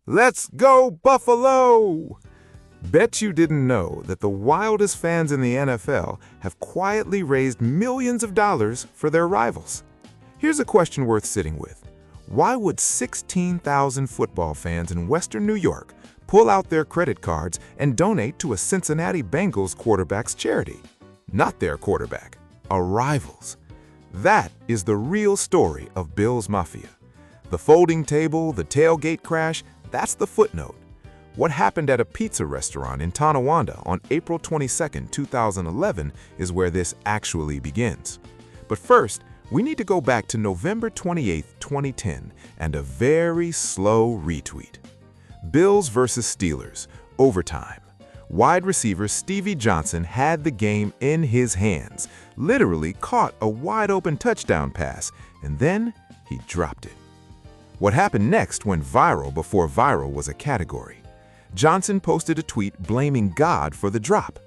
Let's go, Buffalo! Bet you didn't know that the wildest fans in the NFL have quietly raised millions of dollars for their rivals. Here's a question worth sitting with. Why would 16,000 football fans in Western New York pull out their credit cards and donate to a Cincinnati Bengals quarterback's charity? Not their quarterback, a rival's. That is the real story of Bills Mafia. The folding table, the tailgate crash, that's the footnote. What happened at a pizza restaurant in Tonawanda on April 22, 2011 is where this actually begins. But first, we need to go back to November 28, 2010, and a very slow retweet. Bills versus Steelers, overtime. Wide receiver Stevie Johnson had the game in his hands, literally caught a wide-open touchdown pass, and then he dropped it. What happened next went viral before viral was a category. Johnson posted a tweet blaming God for the drop.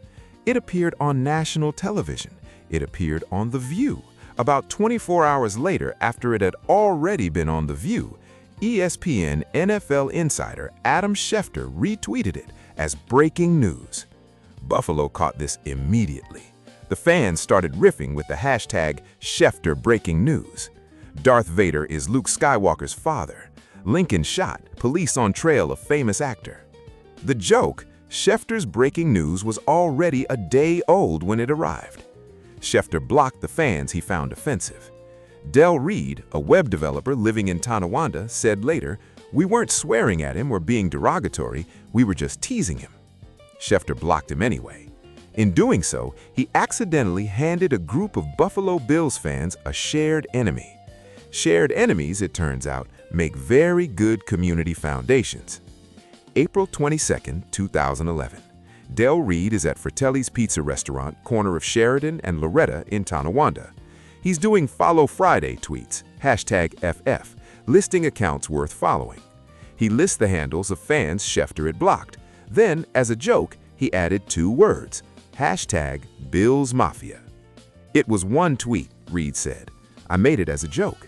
It appeared on national television. It appeared on The View. About 24 hours later, after it had already been on The View, ESPN NFL insider Adam Schefter retweeted it as breaking news. Buffalo caught this immediately. The fans started riffing with the hashtag #SchefterBreakingNews. Darth Vader is Luke Skywalker's father. Lincoln shot, police on trail of famous actor. The joke, Schefter's breaking news, was already a day old when it arrived. Schefter blocked the fans he found offensive. Del Reed, a web developer living in Tonawanda, said later, "We weren't swearing at him or being derogatory, we were just teasing him." Schefter blocked him anyway. In doing so, he accidentally handed a group of Buffalo Bills fans a shared enemy. Shared enemies, it turns out, make very good community foundations. April 22, 2011. Del Reed is at Fratelli's Pizza Restaurant, corner of Sheridan and Loretta in Tonawanda. He's doing Follow Friday tweets, #FF, listing accounts worth following. He lists the handles of fans Schefter had blocked. Then, as a joke, he added 2 words, #BillsMafia. It was one tweet, Reed said. I made it as a joke.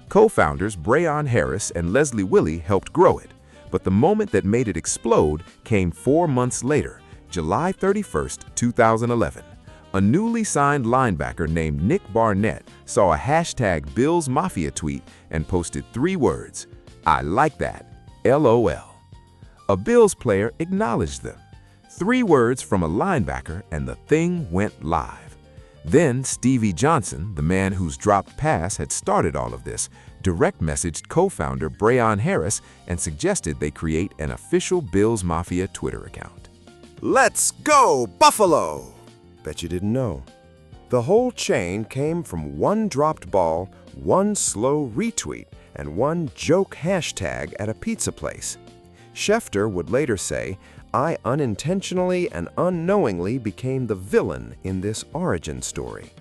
Co-founders Brayon Harris and Leslie Willey helped grow it, but the moment that made it explode came 4 months later, July 31, 2011. A newly signed linebacker named Nick Barnett saw a #BillsMafia tweet and posted 3 words, "I like that, LOL." A Bills player acknowledged them. 3 words from a linebacker and the thing went live. Then Stevie Johnson, the man whose dropped pass had started all of this, direct messaged co-founder Brayon Harris and suggested they create an official Bills Mafia Twitter account. Let's go, Buffalo! Bet you didn't know. The whole chain came from one dropped ball, one slow retweet, and one joke hashtag at a pizza place. Schefter would later say, "I unintentionally and unknowingly became the villain in this origin story."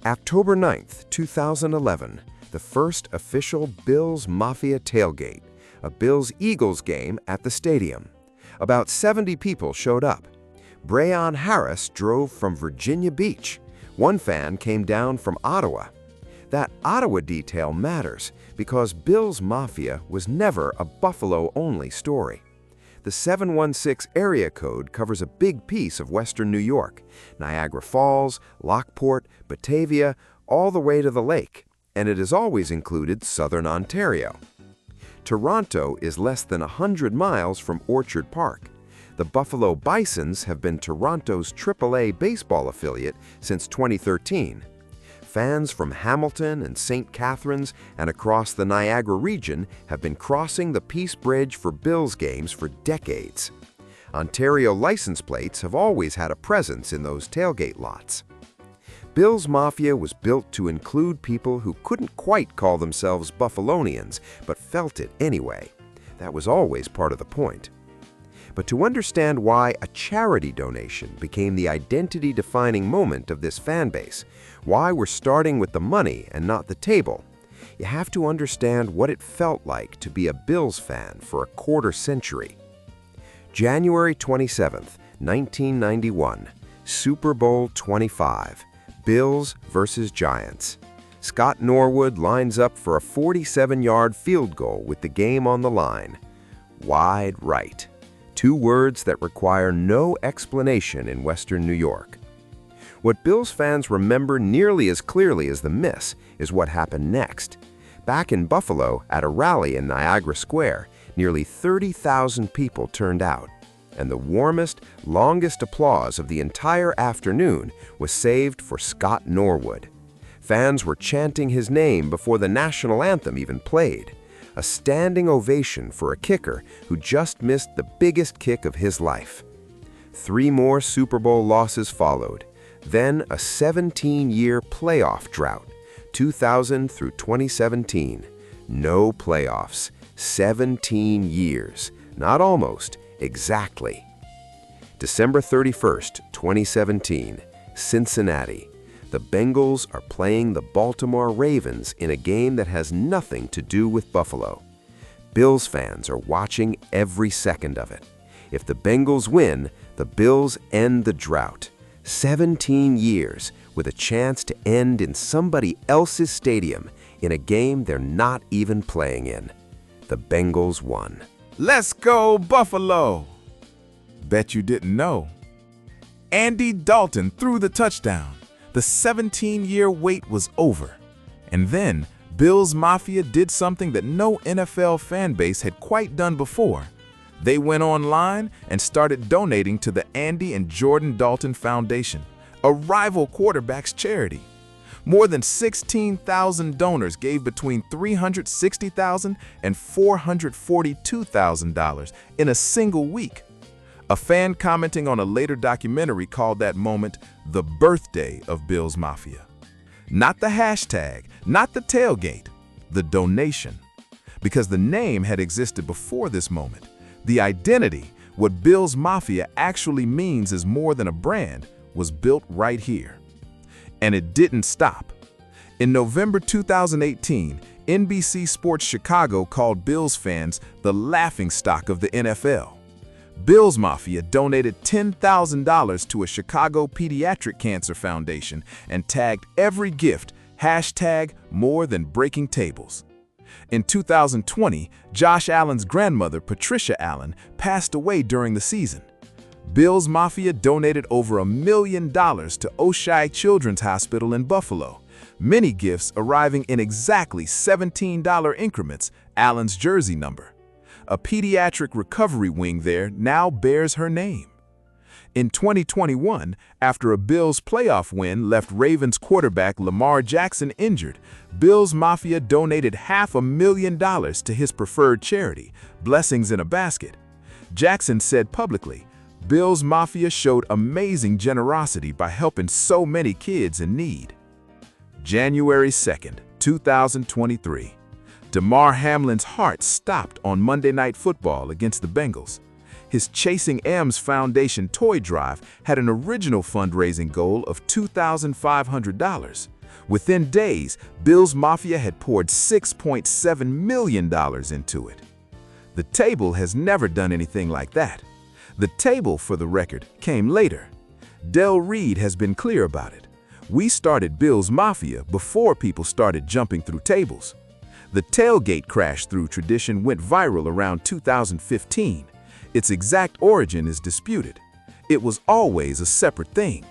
October 9, 2011, the first official Bills Mafia tailgate, a Bills-Eagles game at the stadium. About 70 people showed up. Brayon Harris drove from Virginia Beach. One fan came down from Ottawa. That Ottawa detail matters because Bills Mafia was never a Buffalo-only story. The 716 area code covers a big piece of western New York, Niagara Falls, Lockport, Batavia, all the way to the lake, and it has always included southern Ontario. Toronto is less than 100 miles from Orchard Park. The Buffalo Bisons have been Toronto's AAA baseball affiliate since 2013. Fans from Hamilton and St. Catharines and across the Niagara region have been crossing the Peace Bridge for Bills games for decades. Ontario license plates have always had a presence in those tailgate lots. Bills Mafia was built to include people who couldn't quite call themselves Buffalonians, but felt it anyway. That was always part of the point. But to understand why a charity donation became the identity-defining moment of this fan base, why we're starting with the money and not the table, you have to understand what it felt like to be a Bills fan for a quarter century. January 27, 1991, Super Bowl 25, Bills versus Giants. Scott Norwood lines up for a 47-yard field goal with the game on the line. Wide right. Two words that require no explanation in Western New York. What Bills fans remember nearly as clearly as the miss is what happened next. Back in Buffalo, at a rally in Niagara Square, nearly 30,000 people turned out, and the warmest, longest applause of the entire afternoon was saved for Scott Norwood. Fans were chanting his name before the national anthem even played. A standing ovation for a kicker who just missed the biggest kick of his life. 3 more Super Bowl losses followed. Then a 17-year playoff drought, 2000 through 2017. No playoffs, 17 years, not almost, exactly. December 31st, 2017, Cincinnati. The Bengals are playing the Baltimore Ravens in a game that has nothing to do with Buffalo. Bills fans are watching every second of it. If the Bengals win, the Bills end the drought. 17 years with a chance to end in somebody else's stadium in a game they're not even playing in. The Bengals won. Let's go, Buffalo! Bet you didn't know. Andy Dalton threw the touchdown. The 17-year wait was over. And then, Bills Mafia did something that no NFL fan base had quite done before. They went online and started donating to the Andy and Jordan Dalton Foundation, a rival quarterback's charity. More than 16,000 donors gave between $360,000 and $442,000 in a single week. A fan commenting on a later documentary called that moment the birthday of Bills Mafia. Not the hashtag, not the tailgate, the donation. Because the name had existed before this moment. The identity, what Bills Mafia actually means is more than a brand, was built right here. And it didn't stop. In November 2018, NBC Sports Chicago called Bills fans the laughingstock of the NFL. Bills Mafia donated $10,000 to a Chicago Pediatric Cancer Foundation and tagged every gift #MoreThanBreakingTables. In 2020, Josh Allen's grandmother, Patricia Allen, passed away during the season. Bills Mafia donated over $1 million to Oshai Children's Hospital in Buffalo, many gifts arriving in exactly $17 increments, Allen's jersey number. A pediatric recovery wing there now bears her name. In 2021, after a Bills playoff win left Ravens quarterback Lamar Jackson injured, Bills Mafia donated $500,000 to his preferred charity, Blessings in a Basket. Jackson said publicly, "Bills Mafia showed amazing generosity by helping so many kids in need." January 2nd, 2023. Damar Hamlin's heart stopped on Monday Night Football against the Bengals. His Chasing M's Foundation toy drive had an original fundraising goal of $2,500. Within days, Bills Mafia had poured $6.7 million into it. The table has never done anything like that. The table, for the record, came later. Del Reed has been clear about it. We started Bills Mafia before people started jumping through tables. The tailgate crash-through tradition went viral around 2015. Its exact origin is disputed. It was always a separate thing.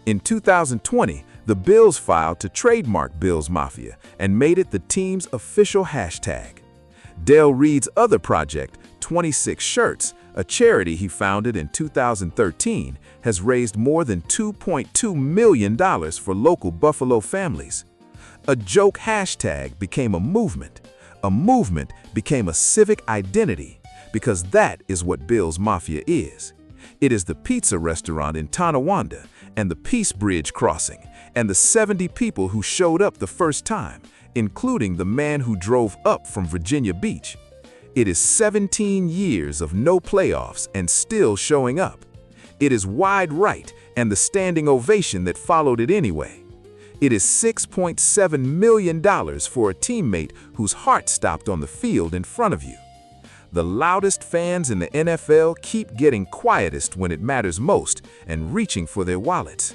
In 2020, the Bills filed to trademark Bills Mafia and made it the team's official hashtag. Del Reed's other project, 26 Shirts, a charity he founded in 2013, has raised more than $2.2 million for local Buffalo families. A joke hashtag became a movement. A movement became a civic identity, because that is what Bills Mafia is. It is the pizza restaurant in Tonawanda, and the Peace Bridge crossing, and the 70 people who showed up the first time, including the man who drove up from Virginia Beach. It is 17 years of no playoffs and still showing up. It is wide right and the standing ovation that followed it anyway. It is $6.7 million for a teammate whose heart stopped on the field in front of you. The loudest fans in the NFL keep getting quietest when it matters most and reaching for their wallets.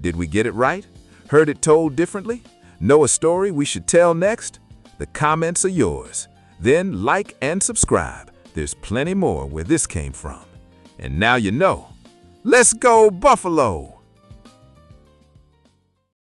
Did we get it right? Heard it told differently? Know a story we should tell next? The comments are yours. Then like and subscribe. There's plenty more where this came from. And now you know. Let's go, Buffalo!